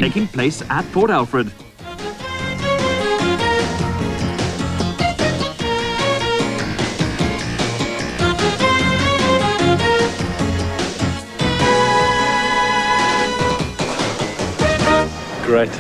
taking place at Port Alfred. Great.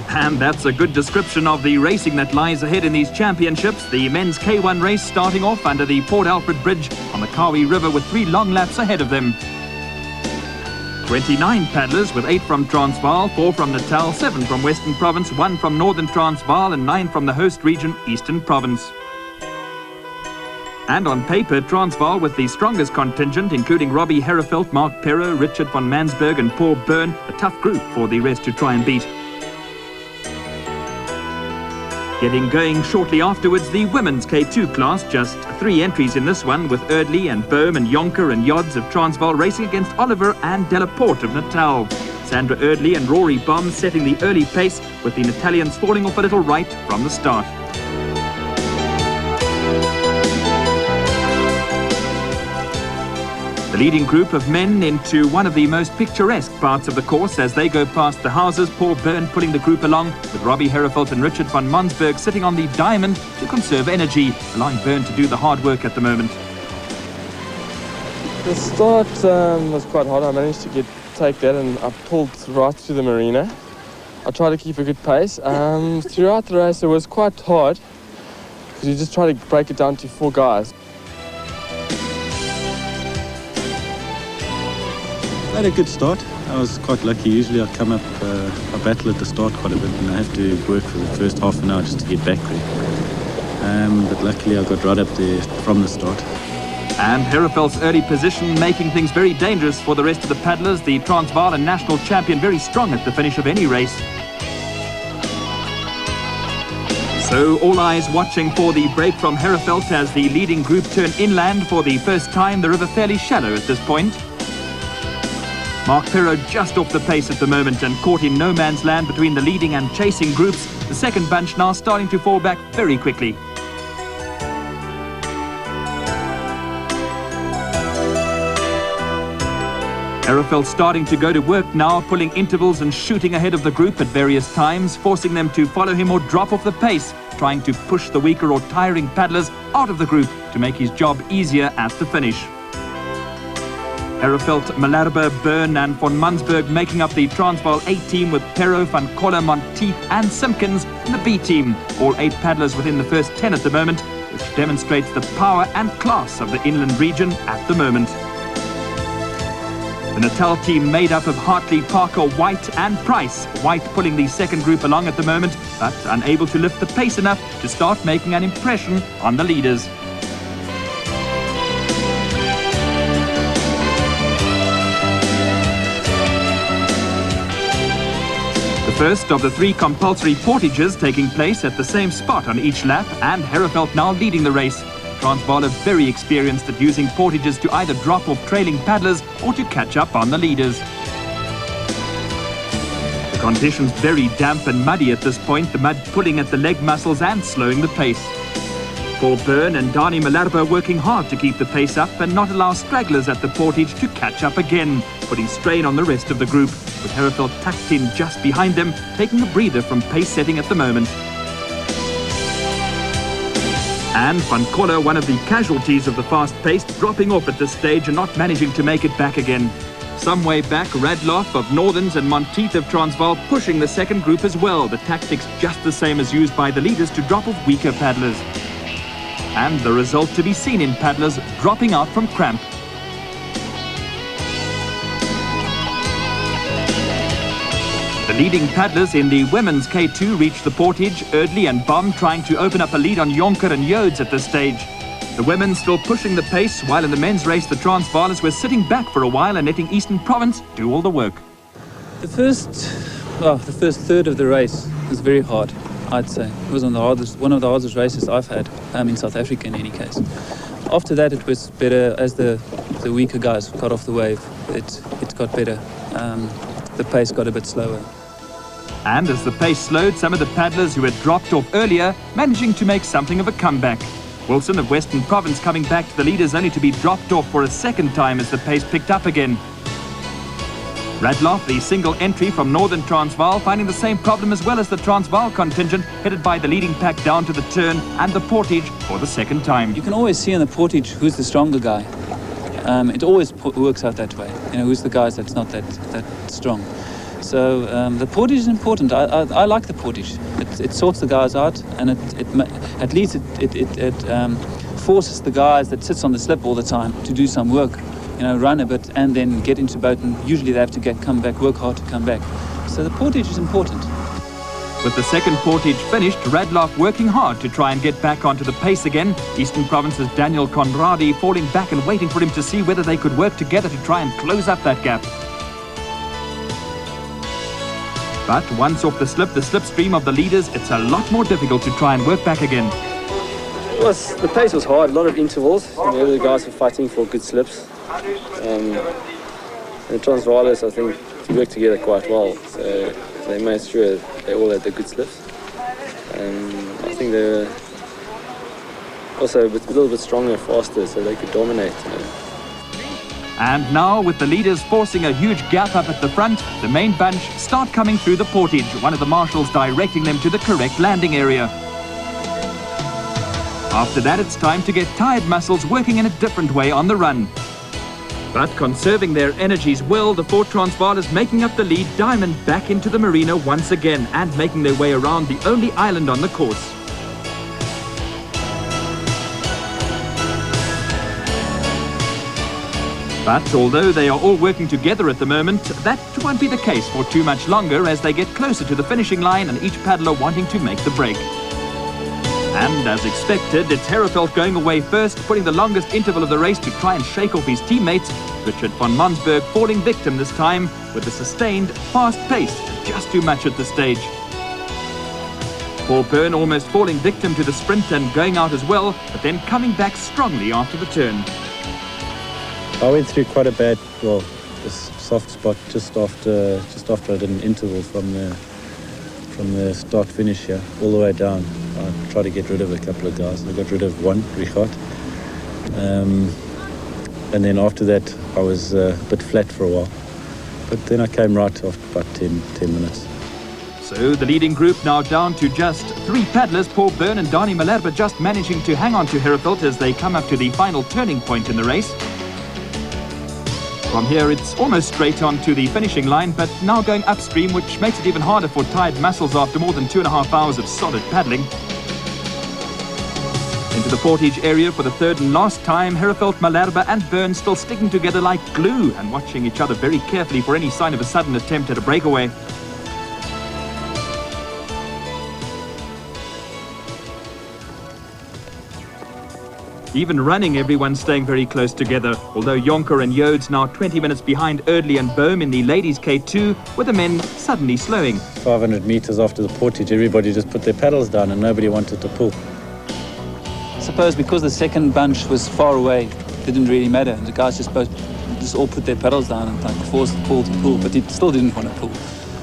And that's a good description of the racing that lies ahead in these championships. The men's K1 race starting off under the Port Alfred Bridge on the Canoe River with 3 long laps ahead of them. 29 paddlers with 8 from Transvaal, 4 from Natal, 7 from Western Province, 1 from Northern Transvaal and 9 from the host region, Eastern Province. And on paper, Transvaal with the strongest contingent, including Robbie Herreveld, Mark Perro, Richard van Mansberg and Paul Byrne, a tough group for the rest to try and beat. Getting going shortly afterwards, the women's K2 class, just 3 entries in this one, with Erdley and Bohm and Jonker and Yods of Transvaal racing against Oliver and Delaporte of Natal. Sandra Erdley and Rory Baum setting the early pace, with the Natalians falling off a little right from the start. The leading group of men into one of the most picturesque parts of the course as they go past the houses, Paul Byrne pulling the group along, with Robbie Herreveld and Richard van Mansberg sitting on the diamond to conserve energy, allowing Byrne to do the hard work at the moment. The start was quite hard. I managed to take that and I pulled right through the marina. I tried to keep a good pace. Throughout the race it was quite hard because you just try to break it down to 4 guys. I had a good start. I was quite lucky. Usually I come up, I battle at the start quite a bit and I have to work for the first half an hour just to get back there. But luckily I got right up there from the start. And Herreveld's early position making things very dangerous for the rest of the paddlers. The Transvaal and national champion very strong at the finish of any race. So all eyes watching for the break from Herreveld as the leading group turn inland for the first time. The river fairly shallow at this point. Mark Perro just off the pace at the moment and caught in no man's land between the leading and chasing groups. The second bunch now starting to fall back very quickly. Herreveld starting to go to work now, pulling intervals and shooting ahead of the group at various times, forcing them to follow him or drop off the pace, trying to push the weaker or tiring paddlers out of the group to make his job easier at the finish. Herreveld, Malherbe, Byrne and van Mansberg making up the Transvaal A team, with Perro, Van Colle, Monteith and Simpkins in the B team. All 8 paddlers within the first 10 at the moment, which demonstrates the power and class of the inland region at the moment. The Natal team made up of Hartley, Parker, White and Price. White pulling the second group along at the moment, but unable to lift the pace enough to start making an impression on the leaders. The first of the 3 compulsory portages taking place at the same spot on each lap, and Herreveld now leading the race. Transvaal are very experienced at using portages to either drop off trailing paddlers or to catch up on the leaders. The conditions very damp and muddy at this point, the mud pulling at the leg muscles and slowing the pace. Paul Byrne and Dani Malherbe working hard to keep the pace up and not allow stragglers at the portage to catch up again, putting strain on the rest of the group, with Herreveld tucked in just behind them, taking a breather from pace setting at the moment. And Van Colle, one of the casualties of the fast pace, dropping off at this stage and not managing to make it back again. Some way back, Radloff of Northerns and Monteith of Transvaal pushing the second group as well, the tactics just the same as used by the leaders to drop off weaker paddlers. And the result to be seen in paddlers dropping out from cramp. The leading paddlers in the women's K2 reached the portage, Erdley and Baum trying to open up a lead on Jonker and Yods at this stage. The women still pushing the pace, while in the men's race the Transvaalers were sitting back for a while and letting Eastern Province do all the work. The first third of the race was very hard, I'd say. It was one of the hardest races I've had, in South Africa in any case. After that it was better as the weaker guys got off the wave. It got better. The pace got a bit slower. And as the pace slowed, some of the paddlers who had dropped off earlier managing to make something of a comeback. Wilson of Western Province coming back to the leaders only to be dropped off for a second time as the pace picked up again. Radloff, the single entry from Northern Transvaal, finding the same problem as well as the Transvaal contingent, headed by the leading pack down to the turn and the portage for the second time. You can always see in the portage who's the stronger guy. It always works out that way. You know, who's the guys that's not that strong. So the portage is important. I like the portage. It sorts the guys out, and at least it forces the guys that sits on the slip all the time to do some work. You know, run a bit and then get into boat, and usually they have to come back, work hard to come back. So the portage is important. With the second portage finished, Radloff working hard to try and get back onto the pace again. Eastern Province's Daniel Conradi falling back and waiting for him to see whether they could work together to try and close up that gap. But once off the slipstream of the leaders, it's a lot more difficult to try and work back again. The pace was hard, a lot of intervals. You know, the guys were fighting for good slips. And the Transvaalers, I think, worked together quite well. So they made sure they all had the good slips. I think they were also a little bit stronger and faster, so they could dominate. You know. And now, with the leaders forcing a huge gap up at the front, the main bunch start coming through the portage, one of the marshals directing them to the correct landing area. After that, it's time to get tired muscles working in a different way on the run. But conserving their energies well, the four Transvaalers making up the lead diamond back into the marina once again and making their way around the only island on the course. But although they are all working together at the moment, that won't be the case for too much longer as they get closer to the finishing line and each paddler wanting to make the break. And as expected, it's Herefeld going away first, putting the longest interval of the race to try and shake off his teammates. Richard van Mansberg falling victim this time with a sustained, fast pace, just too much at the stage. Paul Byrne almost falling victim to the sprint and going out as well, but then coming back strongly after the turn. I went through quite a bad, this soft spot just after I did an interval from the start finish here all the way down. I tried to get rid of a couple of guys. I got rid of one, Richard. And then after that, I was a bit flat for a while. But then I came right after about 10 minutes. So the leading group now down to just 3 paddlers, Paul Byrne and Dani Malherbe just managing to hang on to Herefeld as they come up to the final turning point in the race. From here, it's almost straight on to the finishing line, but now going upstream, which makes it even harder for tired muscles after more than 2.5 hours of solid paddling. Into the portage area for the third and last time, Herefeld, Malherbe and Byrne still sticking together like glue and watching each other very carefully for any sign of a sudden attempt at a breakaway. Even running, everyone's staying very close together, although Jonker and Jodes now 20 minutes behind Eardley and Bohm in the ladies' K2, with the men suddenly slowing. 500 metres after the portage, everybody just put their paddles down and nobody wanted to pull. I suppose because the second bunch was far away, it didn't really matter. The guys just all put their paddles down and forced Paul to pull, but he still didn't want to pull.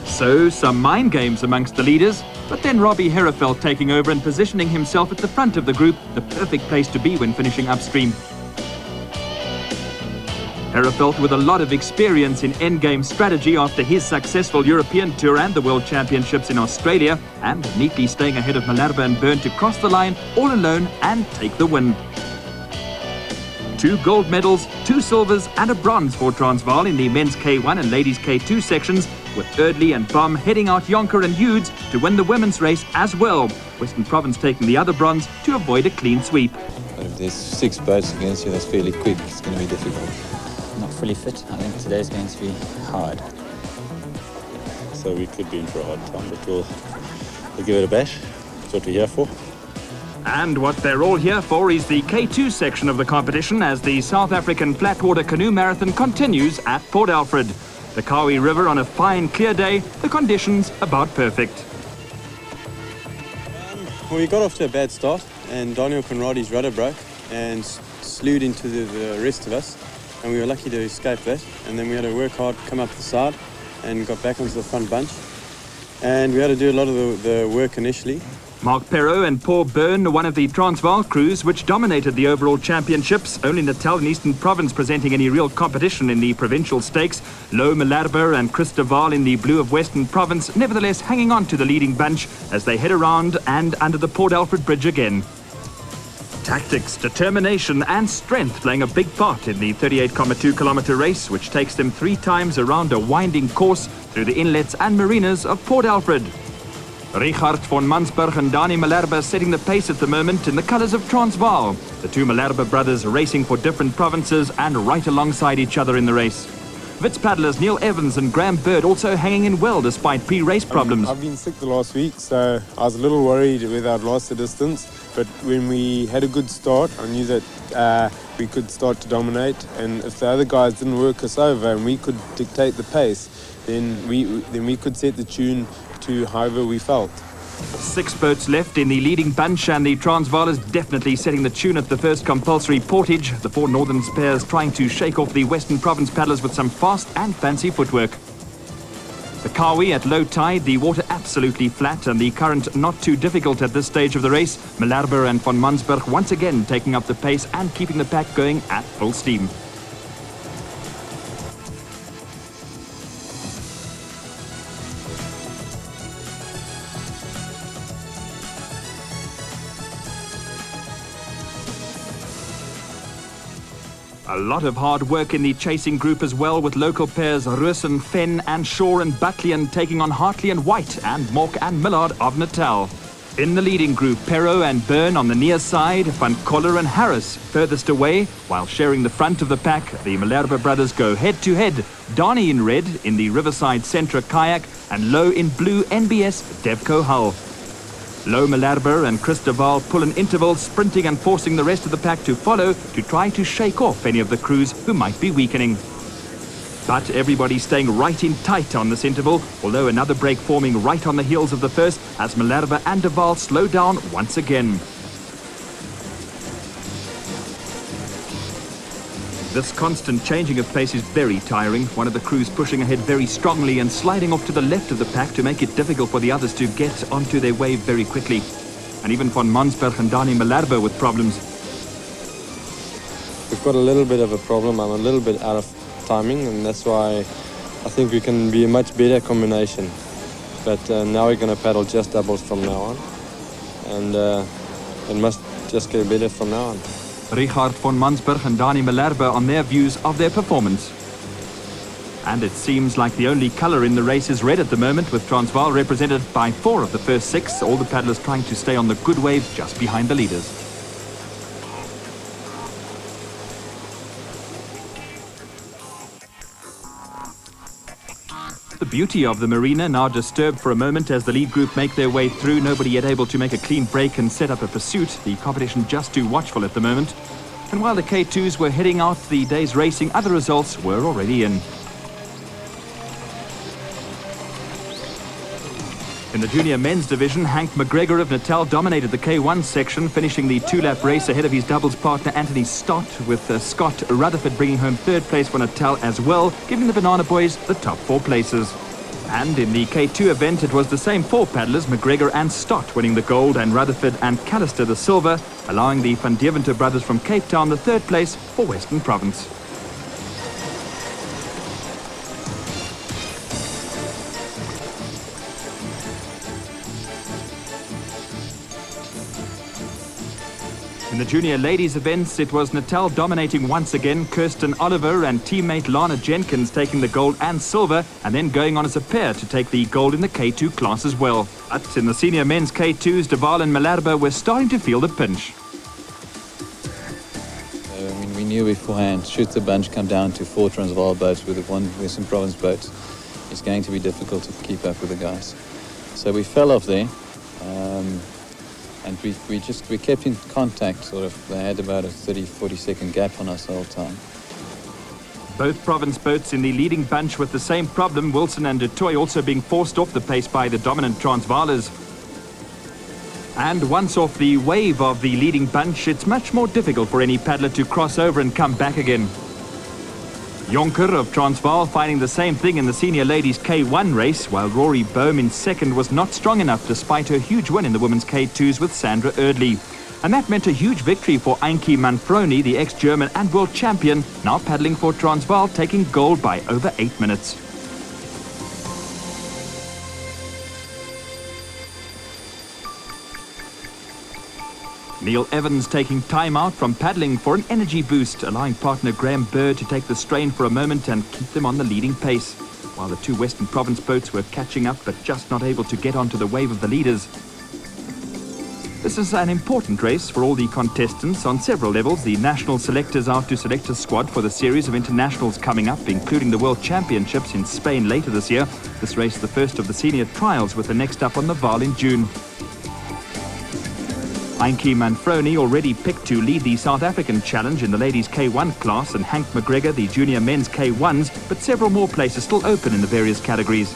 So, some mind games amongst the leaders, but then Robbie Herefeld taking over and positioning himself at the front of the group, the perfect place to be when finishing upstream. Herefeld with a lot of experience in endgame strategy after his successful European Tour and the World Championships in Australia, and neatly staying ahead of Malherbe and Byrne to cross the line all alone and take the win. 2 gold medals, 2 silvers and a bronze for Transvaal in the men's K1 and ladies K2 sections, with Eardley and Bohm heading out Jonker and Jodes to win the women's race as well. Western Province taking the other bronze to avoid a clean sweep. But if there's 6 boats against you, that's fairly quick. It's going to be difficult. Not fully fit. I think today's going to be hard. So we could be in for a hard time, but we'll give it a bash. That's what we're here for. And what they're all here for is the K2 section of the competition as the South African Flatwater Canoe Marathon continues at Port Alfred. The Kawi River on a fine, clear day, the conditions about perfect. Well, we got off to a bad start and Daniel Conradi's rudder broke and slewed into the rest of us, and we were lucky to escape that. And then we had to work hard, come up the side and got back onto the front bunch. And we had to do a lot of the work initially. Mark Perrault and Paul Byrne, one of the Transvaal crews which dominated the overall championships. Only Natal and Eastern Province presenting any real competition in the provincial stakes. Lo Malherbe and Chris de Waal in the blue of Western Province, nevertheless hanging on to the leading bunch as they head around and under the Port Alfred Bridge again. Tactics, determination and strength playing a big part in the 38.2 kilometre race, which takes them 3 times around a winding course through the inlets and marinas of Port Alfred. Richard von Mansberg and Dani Malherbe setting the pace at the moment in the colours of Transvaal. The 2 Malherbe brothers racing for different provinces and right alongside each other in the race. Wits paddlers Neil Evans and Graham Bird also hanging in well despite pre-race problems. I've been sick the last week, so I was a little worried whether I'd lost the distance. But when we had a good start, I knew that we could start to dominate. And if the other guys didn't work us over and we could dictate the pace, then we could set the tune to however we felt. 6 boats left in the leading bunch, and the Transvaal is definitely setting the tune at the first compulsory portage. The 4 Northern pairs trying to shake off the Western Province paddlers with some fast and fancy footwork. The Kawi at low tide, the water absolutely flat and the current not too difficult at this stage of the race. Malherbe and von Mansberg once again taking up the pace and keeping the pack going at full steam. A lot of hard work in the chasing group as well, with local pairs Russen, Fenn and Shaw and Butlian taking on Hartley and White and Mork and Millard of Natal. In the leading group, Perrault and Byrne on the near side, Van Coller and Harris furthest away, while sharing the front of the pack. The Malherbe brothers go head to head. Donnie in red in the Riverside Centra kayak and Low in blue NBS Devco hull. Lo Malherbe and Chris de Waal pull an interval, sprinting and forcing the rest of the pack to follow to try to shake off any of the crews who might be weakening. But everybody staying right in tight on this interval, although another break forming right on the heels of the first as Malherbe and de Waal slow down once again. This constant changing of pace is very tiring. One of the crews pushing ahead very strongly and sliding off to the left of the pack to make it difficult for the others to get onto their wave very quickly. And even von Mansberg and Dani Malherbe with problems. We've got a little bit of a problem. I'm a little bit out of timing, and that's why I think we can be a much better combination. But now we're going to paddle just doubles from now on. And it must just get better from now on. Richard von Mansberg and Dani Malherbe on their views of their performance. And it seems like the only colour in the race is red at the moment, with Transvaal represented by 4 of the first 6, all the paddlers trying to stay on the good wave just behind the leaders. The beauty of the marina now disturbed for a moment as the lead group make their way through. Nobody yet able to make a clean break and set up a pursuit. The competition just too watchful at the moment. And while the K2s were heading out the day's racing, other results were already in. In the junior men's division, Hank McGregor of Natal dominated the K1 section, finishing the 2-lap race ahead of his doubles partner Anthony Stott, with Scott Rutherford bringing home 3rd place for Natal as well, giving the Banana Boys the top 4 places. And in the K2 event, it was the same 4 paddlers, McGregor and Stott, winning the gold, and Rutherford and Callister the silver, allowing the Van Deventer brothers from Cape Town the 3rd place for Western Province. In the junior ladies events, it was Natal dominating once again, Kirsten Oliver and teammate Lana Jenkins taking the gold and silver, and then going on as a pair to take the gold in the K2 class as well. But in the senior men's K2s, de Waal and Malherbe were starting to feel the pinch. We knew beforehand, should the bunch come down to 4 Transvaal boats with 1 Western Province boat, it's going to be difficult to keep up with the guys. So we fell off there. And we kept in contact, sort of. They had about a 30-40 second gap on us the whole time. Both province boats in the leading bunch with the same problem, Wilson and Dutoy also being forced off the pace by the dominant Transvaalers. And once off the wave of the leading bunch, it's much more difficult for any paddler to cross over and come back again. Jonker of Transvaal finding the same thing in the senior ladies K1 race, while Rory Bohm in second was not strong enough despite her huge win in the women's K2s with Sandra Erdley. And that meant a huge victory for Ankie Manfroni, the ex-German and world champion, now paddling for Transvaal, taking gold by over 8 minutes. Neil Evans taking time out from paddling for an energy boost, allowing partner Graham Bird to take the strain for a moment and keep them on the leading pace, while the two Western Province boats were catching up but just not able to get onto the wave of the leaders. This is an important race for all the contestants on several levels. The national selectors out to select a squad for the series of internationals coming up, including the World Championships in Spain later this year. This race the first of the senior trials, with the next up on the Vaal in June. Ankie Manfroni already picked to lead the South African challenge in the ladies K1 class, and Hank McGregor the junior men's K1s, but several more places still open in the various categories.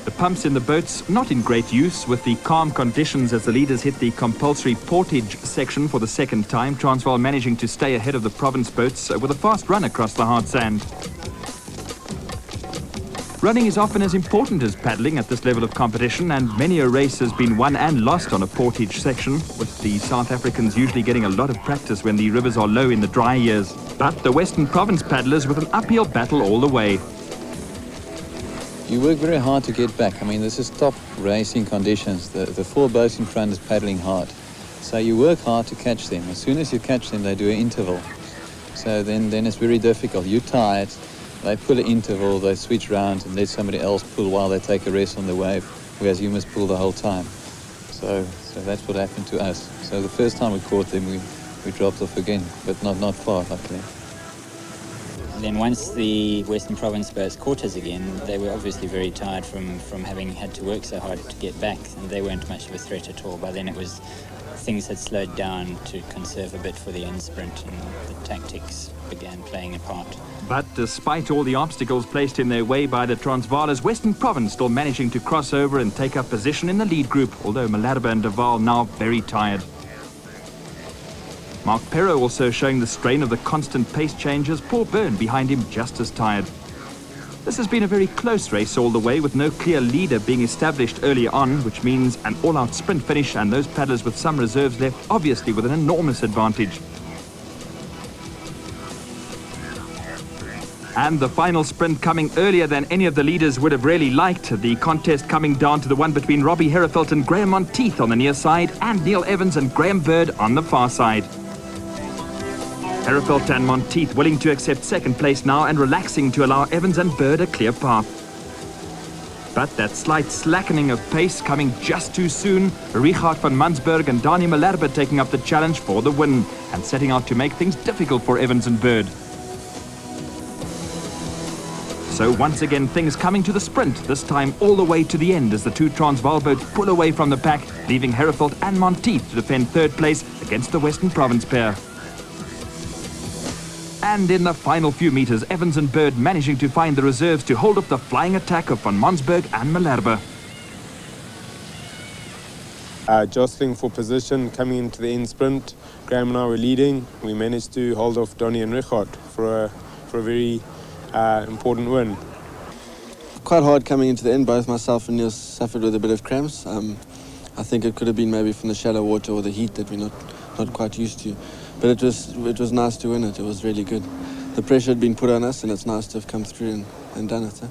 The pumps in the boats not in great use, with the calm conditions as the leaders hit the compulsory portage section for the second time. Transvaal managing to stay ahead of the province boats with a fast run across the hard sand. Running is often as important as paddling at this level of competition, and many a race has been won and lost on a portage section, with the South Africans usually getting a lot of practice when the rivers are low in the dry years. But the Western Province paddlers with an uphill battle all the way. You work very hard to get back. I mean, this is top racing conditions. The four boats in front is paddling hard. So you work hard to catch them. As soon as you catch them, they do an interval. So then it's very difficult. You're tired. They pull an interval, they switch round and let somebody else pull while they take a rest on the wave, whereas you must pull the whole time. So that's what happened to us. So the first time we caught them, we dropped off again, but not far, luckily. Then once the Western Province boats caught us again, they were obviously very tired from having had to work so hard to get back, and they weren't much of a threat at all. By then things had slowed down to conserve a bit for the end sprint, and the tactics began playing a part. But despite all the obstacles placed in their way by the Transvaalers, Western Province still managing to cross over and take up position in the lead group, although Malherbe and de Waal now very tired. Mark Perro also showing the strain of the constant pace changes. Paul Byrne behind him just as tired. This has been a very close race all the way, with no clear leader being established early on, which means an all-out sprint finish, and those paddlers with some reserves left obviously with an enormous advantage. And the final sprint coming earlier than any of the leaders would have really liked. The contest coming down to the one between Robbie Herefelt and Graham Monteith on the near side, and Neil Evans and Graham Bird on the far side. Herefelt and Monteith willing to accept second place now and relaxing to allow Evans and Bird a clear path. But that slight slackening of pace coming just too soon. Richard van Mansberg and Dani Malherbe taking up the challenge for the win and setting out to make things difficult for Evans and Bird. So once again things coming to the sprint, this time all the way to the end as the two Transvaal boats pull away from the pack, leaving Herefelt and Monteith to defend third place against the Western Province pair. And in the final few meters, Evans and Bird managing to find the reserves to hold off the flying attack of Van Mansberg and Malherbe. Jostling for position, coming into the end sprint. Graham and I were leading. We managed to hold off Donnie and Richard for a very important win. Quite hard coming into the end. Both myself and Neil suffered with a bit of cramps. I think it could have been maybe from the shallow water or the heat that we're not quite used to. But it was nice to win it. It was really good. The pressure had been put on us, and it's nice to have come through and done it.